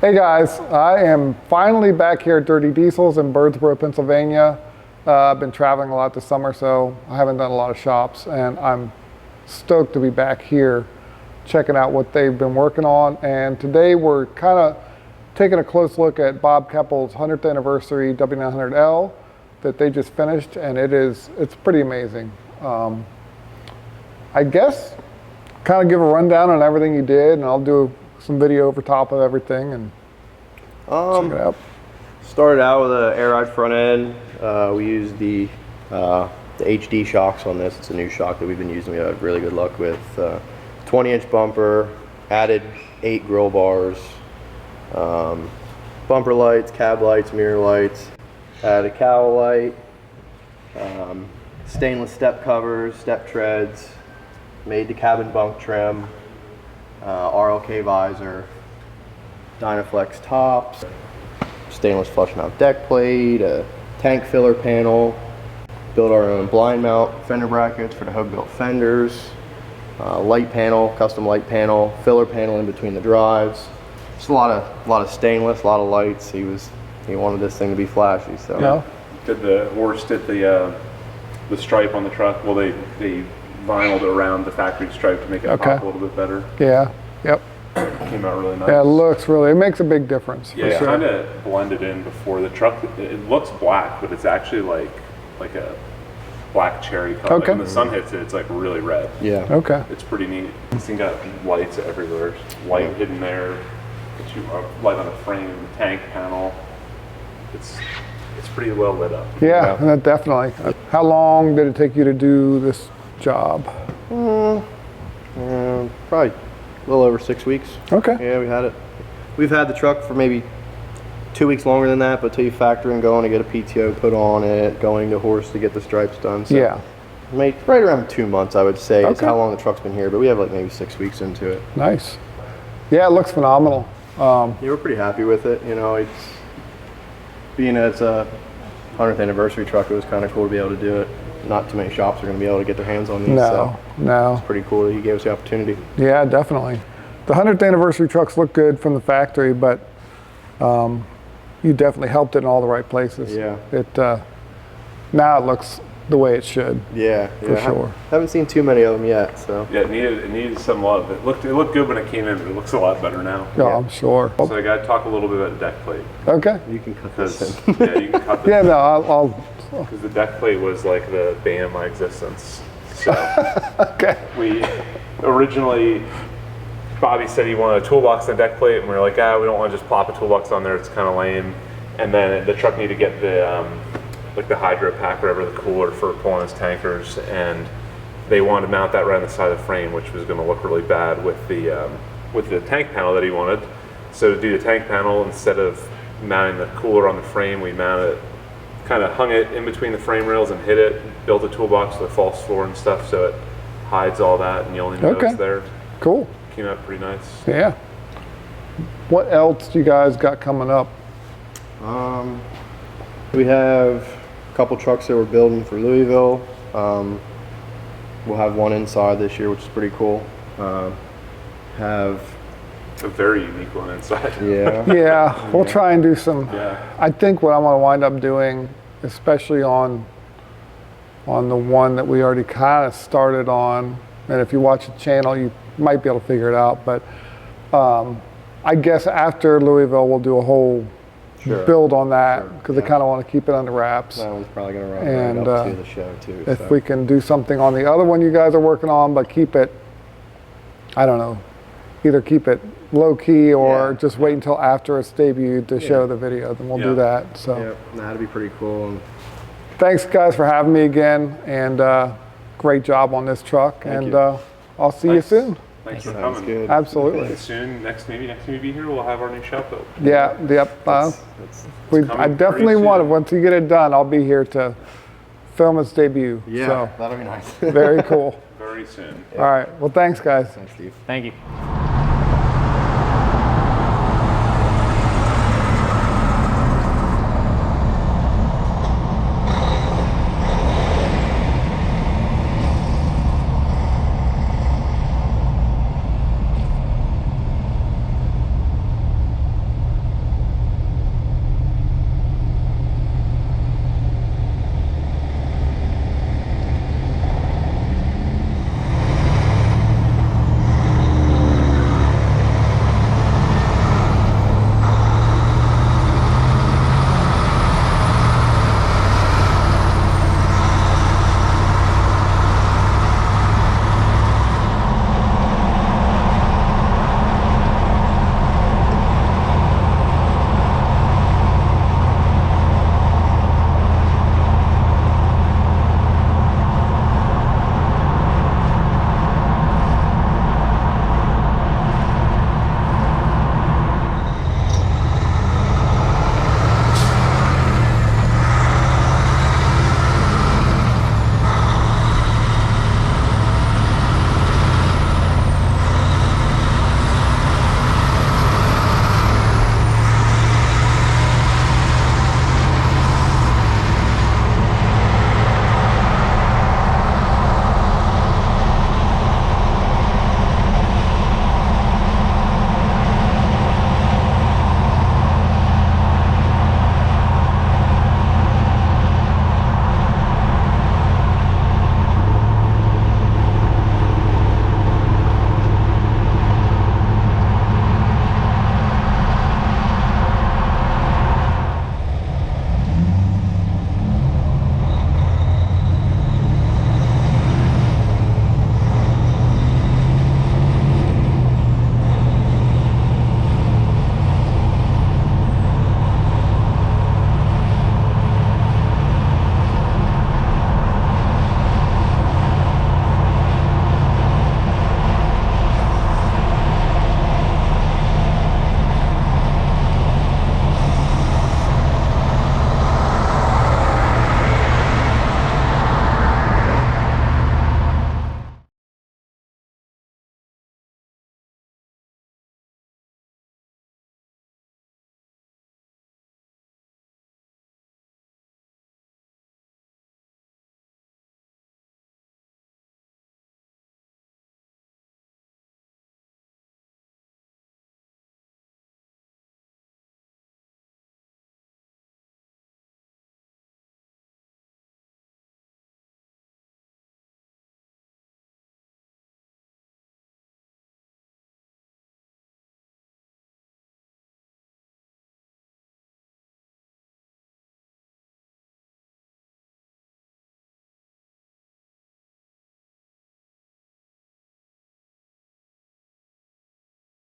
Hey guys, I am finally back here at Dirty Diesels in Birdsboro, Pennsylvania. I've been traveling a lot this summer, so I haven't done a lot of shops, and I'm stoked to be back here checking out what they've been working on. And today we're kind of taking a close look at Bob Keppel's 100th Anniversary W900L that they just finished, and it's pretty amazing. I guess kind of give a rundown on everything you did, and I'll do some video over top of everything and check it out. Started out with an air ride front end. We used the HD shocks on this. It's a new shock that we've been using. We had really good luck with. 20-inch bumper, added 8 grill bars, bumper lights, cab lights, mirror lights, added a cowl light, stainless step covers, step treads, made the cabin bunk trim, RLK visor, Dynaflex tops, stainless flush mount deck plate, a tank filler panel, built our own blind mount fender brackets for the hub built fenders, light panel, custom light panel, filler panel in between the drives. Just a lot of stainless, a lot of lights. He wanted this thing to be flashy, so. Yeah. Did the Horst did the stripe on the truck? Well, they vinyled around the factory stripe to make it pop a little bit better. Yeah. Yep. Came out really nice. Yeah, it makes a big difference. Yeah, it kind of blended in before the truck. It looks black, but it's actually like a black cherry color. Okay. Like when the sun hits it, it's like really red. Yeah. Okay. It's pretty neat. This thing got lights everywhere. Light hidden there. Light on the frame, tank panel. It's pretty well lit up. Yeah, and definitely. How long did it take you to do this job? Probably a little over 6 weeks. Okay. Yeah, we've had the truck for maybe 2 weeks longer than that, but till you factor in going to get a PTO put on it, going to Horst to get the stripes done. So Yeah. right around 2 months, I would say, is how long the truck's been here, but we have like maybe 6 weeks into it. Nice. Yeah, it looks phenomenal. Yeah, we're pretty happy with it. You know, being it's a 100th anniversary truck, it was kind of cool to be able to do it. Not too many shops are going to be able to get their hands on these. No. It's pretty cool that he gave us the opportunity. Yeah, definitely. The 100th anniversary trucks look good from the factory, but you definitely helped it in all the right places. Yeah. Now it looks the way it should. Yeah, for sure. Haven't seen too many of them yet, so. Yeah, it needed some love. It looked good when it came in, but it looks a lot better now. Oh, yeah. I'm sure. So I got to talk a little bit about the deck plate. Okay. You can cut this in. Yeah, you can cut this. Yeah, no, I'll. Because the deck plate was like the bane of my existence. So Okay. we originally, Bobby said he wanted a toolbox and a deck plate, and we were like, we don't want to just plop a toolbox on there, it's kind of lame. And then the truck needed to get the like the hydro pack, whatever, the cooler for pulling his tankers, and they wanted to mount that right on the side of the frame, which was going to look really bad with the tank panel that he wanted. So to do the tank panel, instead of mounting the cooler on the frame, we mounted it, kind of hung it in between the frame rails and hid it, built a toolbox with a false floor and stuff so it hides all that and you only know it's there. Cool. Came out pretty nice. Yeah. What else do you guys got coming up? We have a couple trucks that we're building for Louisville. We'll have one inside this year, which is pretty cool. Have a very unique one inside. Yeah. Yeah, we'll try and do some. Yeah. I think what I'm going to wind up doing, especially on the one that we already kind of started on, and if you watch the channel, you might be able to figure it out. But I guess after Louisville, we'll do a whole build on that because I kind of want to keep it under wraps. That one's probably going to run right up to the show too. If we can do something on the other one you guys are working on, but keep it, I don't know, either keep it low key or just wait until after it's debuted to show the video, then we'll do that. So yeah, that'd be pretty cool. Thanks guys for having me again, and great job on this truck. Thank and you. I'll see you soon. Thanks for Sounds coming. good. Absolutely. Soon, maybe next time you be here, we'll have our new shop built. Yeah, yep. I definitely want it. Once you get it done, I'll be here to film its debut. Yeah, so, that'll be nice. very cool. Very soon. All right. Well, thanks guys. Thanks, Steve. Thank you.